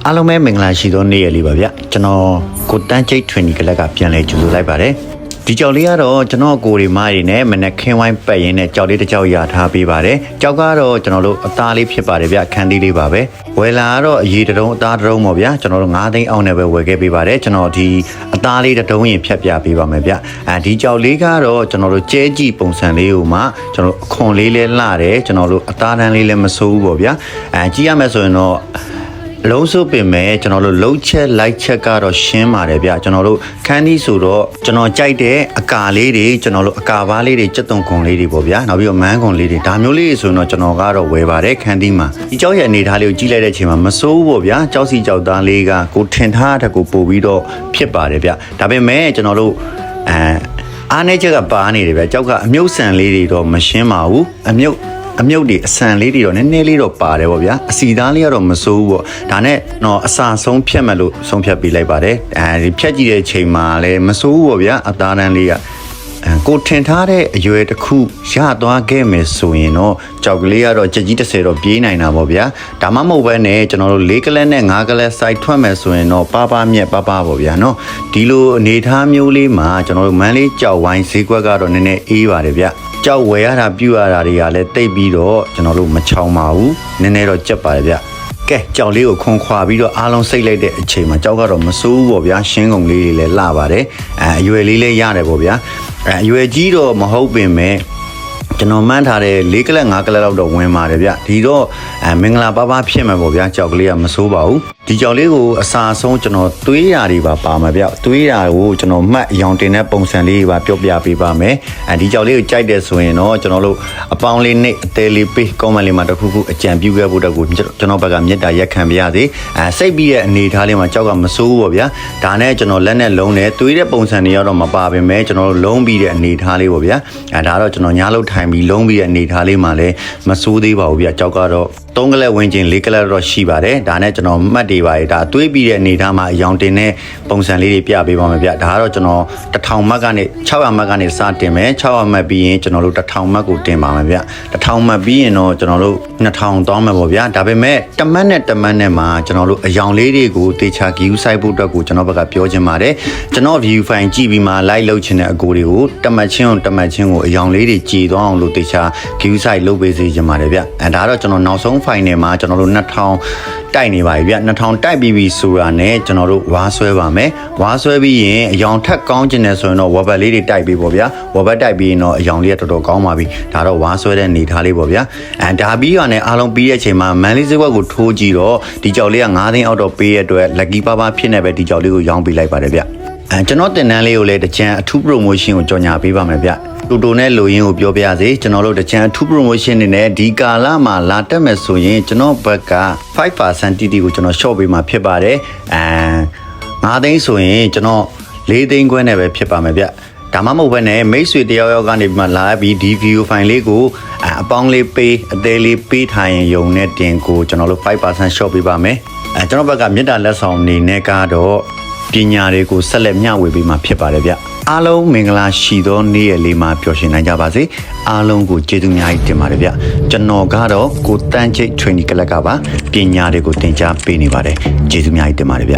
အားလုံးပဲမင်္ဂလာရှိသောနေ့ရက်လေးပါဗျကျွန်တော်ကိုတန်းချိတ်ထွင်ဒီကလက်ကပြန်လဲကြိုဆိုလိုက်ပါတယ်ဒီကြောက်လေးကတော့ကျွန်တော်ကိုရီမားတွေနဲ့မနက်ခင်းဝိုင်းပတ်ရင်းနဲ့ကြောက်လေးတစ်ကြောက်ရထားပေးပါတယ်ကြောက်ကတော့ကျွန်တော်တို့အသားလေးဖြစ်ပါတယ်ဗျခန်းသီးလေးပါပဲဝယ်လာကတော့အရေးတုံးအသားတုံးပေါ့ဗျကျွန်တော်တို့9သိန်းအောင်နဲ့ပဲဝယ်ခဲ့ပေးပါတယ်ကျွန်တော်ဒီအသားလေးတုံးရင်ဖြတ်ပြပေးပါမယ်ဗျဒီကြောက်လေးကတော့ကျွန်တော်တို့ကျဲကြည့်ပုံစံလေးကိုမှကျွန်တော်အခွန်လေးလဲလှတယ်ကျွန်တော်တို့အသားတန်းလေးလည်းမဆိုးဘူးပေါ့ဗျကြည့်ရမယ်ဆိုရင်တော့လုံးစုပ်ပင်မဲ့ကျွန်တော်တို့လှုပ်ချက်လိုက်ချက်ကတော့ရှင်းပါတယ်ဗျကျွန်တော်တို့ခန်းဒီဆိုတော့ကျွန်တော်ကြိုက်တဲ့အကာလေးတွေကျွန်တော်တို့အကာဘားလေးတွေစက်သွန်ခွန်လေးတွေပေါ့ဗျာနောက်ပြီးတော့မန်းခွန်လေးတွေဒါမျိုးလေးဆိုရင်တော့ကျွန်တော်ကတော့ဝယ်ပါတယ်ခန်းဒီမှာဒီကြောက်ရဲ့အနေထားလေးကိုကြည့်လိုက်တဲ့အချိန်မှာမစိုးဘူးပေါ့ဗျာကြောက်စီကြောက်သားလေးကကိုထင်ထားတဲ့ကိုပို့ပြီးတော့ဖြစ်ပါတယ်ဗျဒါပေမဲ့ကျွန်တော်တို့အားနေချက်ကပါနေတယ်ဗျကြောက်ကအမြုပ်ဆန်လေးတွေတော့မရှင်းပါဘူးအမြုပ်တွေအဆန်လေးတွေတော့နည်းနည်းလေးတော့ပါတယ်ပေါ့ဗျာအစီသားလေးကတော့မစိုးဘူးပေါ့ဒါနဲ့တော့အစာဆုံးဖြတ်မယ်လို့ဆုံးဖြတ်ပေးလိုက်ပါတယ်ဒီဖြတ်ကြည့်တဲ့ချိန်မှာလည်းမစိုးဘူးပေါ့ဗျာအသားတန်းလေးကကိုထင်ထားတဲ့အရွယ်တစ်ခုရသွားခဲ့မယ်ဆိုရင်တော့ကြောက်ကလေးကတော့ကြက်ကြီး30တော့ပြေးနိုင်တာပေါ့ဗျာဒါမှမဟုတ်ဘဲနဲ့ကျွန်တော်တို့4ကလပ်နဲ့5ကလပ် site ထွက်မယ်ဆိုရင်တော့ပါမြက်ပါပေါ့ဗျာနော်ဒီလိုအနေထားမျိုးလေးမှာကျွန်တော်တို့မန်းလေးကြောက်ဝိုင်းဈေးကွက်ကတော့နည်းနည်းအေးပါတယ်ဗျကြောက်ဝယ်ရတာပြူရတာတွေကလည်းတိတ်ပြီးတော့ကျွန်တော်တို့မချောင်ပါဘူးနည်းနည်းတော့ကြက်ပါတယ်ဗျကဲကြောက်လေးကိုခွန်ခွာပြီးတော့အားလုံးစိတ်လိုက်တဲ့အချိန်မှာကြောက်ကတော့မစိုးဘူးပေါ့ဗျာရှင်းကုန်လေးတွေလည်းလှပါတယ်အရွယ်လေးလည်းရတယ်ပေါ့ဗျာအရွယ်ကြီးတော့မဟုတ်ပင်မဲ့ကျွန်တော်မှန်းထားတဲ့4ကလပ်5ကလပ်လောက်တော့ဝင်ပါတယ်ဗျဒီတော့မင်္ဂလာပါဖြစ်မှာပေါ့ဗျာကြောက်ကလေးကမစိုးပါဘူးဒီကြောက်လေးကိုအစာဆုံးကျွန်တော်သွေးရာတွေပါမှာဗျသွေးရာကိုကျွန်တော်မှတ်အယောင်တင်တဲ့ပုံစံလေးပါပြောပြပေးပါမယ်ဒီကြောက်လေးကိုကြိုက်တယ်ဆိုရင်တော့ကျွန်တော်တို့အပေါင်းလေးနဲ့အသေးလေးပေးကောမန့်လေးမှာတစ်ခုခုအကြံပြုခဲ့ဖို့တော့ကိုကျွန်တော်ဘက်ကမေတ္တာရက်ခံပါရစေစိတ်ပြီးတဲ့အနေထားလေးမှာကြောက်ကမစိုးဘူးပေါ့ဗျာဒါနဲ့ကျွန်တော်လက်နဲ့လုံးနဲ့သွေးတဲ့ပုံစံတွေတော့မပါပင်မဲ့ကျွန်တော်တို့လုံးပြီးတဲ့အနေထားလေးပေါ့ဗျာဒါတော့ကျွန်တော်ညားလို့ထိုင်ပြီးလုံးပြီးတဲ့အနေထားလေးမှာလည်းမစိုးသေးပါဘူးဗျကြောက်ကတော့3ကလပ်ဝင်ချင်း4ကလပ်တော့ရှိပါတယ်ဒါနဲ့ကျွန်တော်မှတ်တွေပါဒါတွေးပြီးတဲ့အနေထားမှာအယောင်တင်တဲ့ပုံစံလေးတွေပြပေးပါမယ်ဗျဒါကတော့ကျွန်တော်1000မှတ်ကနေ600မှတ်ကနေစတင်မယ်600မှတ်ပြီးရင်ကျွန်တော်တို့1000မှတ်ကိုတင်ပါမယ်ဗျ1000မှတ်ပြီးရင်တော့ကျွန်တော်တို့2000တောင်းမယ်ပေါ့ဗျာဒါပေမဲ့တမတ်နဲ့မှာကျွန်တော်တို့အယောင်လေးတွေကိုတေချာ view site ဖို့အတွက်ကိုကျွန်တော်ဘက်ကပြောချင်ပါတယ်ကျွန်တော် view file ကြည့်ပြီးမှ like လုပ်ချင်တဲ့အကိုတွေကိုတမတ်ချင်းကိုအယောင်လေးတွေကြည်သွားအောင်လို့တေချာ view site လုပ်ပေးစေချင်ပါတယ်ဗျဒါတော့ကျွန်တော်နောက်ဆုံး file နဲ့မှာကျွန်တော်တို့2000တိုက်နေပါပြီဗျ2000တိုက်ပြီးပြီဆိုတာနဲ့ကျွန်တော်တို့ဝါဆွဲပါမယ်ဝါဆွဲပြီးရင်အယောင်ထက်ကောင်းကျင်တယ်ဆိုရင်တော့ဝဘတ်လေးတွေတိုက်ပြီးပေါ့ဗျာဝဘတ်တိုက်ပြီးရင်တော့အယောင်လေးကတော်တော်ကောင်းပါပြီဒါတော့ဝါဆွဲတဲ့အနေထားလေးပေါ့ဗျာဒါပြီးရနဲ့အားလုံးပြီးတဲ့အချိန်မှာမန်လေးစကွက်ကိုထိုးကြည့်တော့ဒီကြောက်လေးက9သိန်းအောက်တော့ပေးရတဲ့အတွက် lucky ပါဖြစ်နေပဲဒီကြောက်လေးကိုရောင်းပေးလိုက်ပါတယ်ဗျကျွန်တော်တင်တန်းလေးကိုလည်းတကြံအထူး promotion ကိုကြော်ညာပေးပါမယ်ဗျတူတူနဲ့လိုရင်းကိုပြောပြရစေကျွန်တော်တို့တကြံအထူး promotion နေနဲ့ဒီကာလမှာလာတက်မယ်ဆိုရင်ကျွန်တော်ဘက်က5% TT ကိုကျွန်တော် short ပေးမှာဖြစ်ပါတယ်9သိန်းဆိုရင်ကျွန်တော်4သိန်းခွဲနဲ့ပဲဖြစ်ပါမယ်ဗျဒါမှမဟုတ်ဘဲနဲ့မိတ်ဆွေတယောက်ကနေပြီးမှလာပြီးဒီ video file လေးကိုအပေါင်းလေးပေးအသေးလေးပေးထားရင်ယုံနဲ့တင်ကိုကျွန်တော်တို့5% short ပေးပါမယ်ကျွန်တော်ဘက်ကမြေတားလက်ဆောင်အနေနဲ့ကတော့ပညာတွေကိုဆက်လက်မျှဝေပေးမှာဖြစ်ပါတယ်ဗျအားလုံးမင်္ဂလာရှိသောနေ့ရက်လေးမှာပျော်ရွှင်နိုင်ကြပါစေအားလုံးကိုကျေးဇူးအများကြီးတင်ပါတယ်ဗျကျွန်တော်ကတော့ကိုတန်းချိတ် training ကလပ်ကပါပညာတွေကိုသင်ကြားပေးနေပါတယ်ကျေးဇူးအများကြီးတင်ပါတယ်ဗျ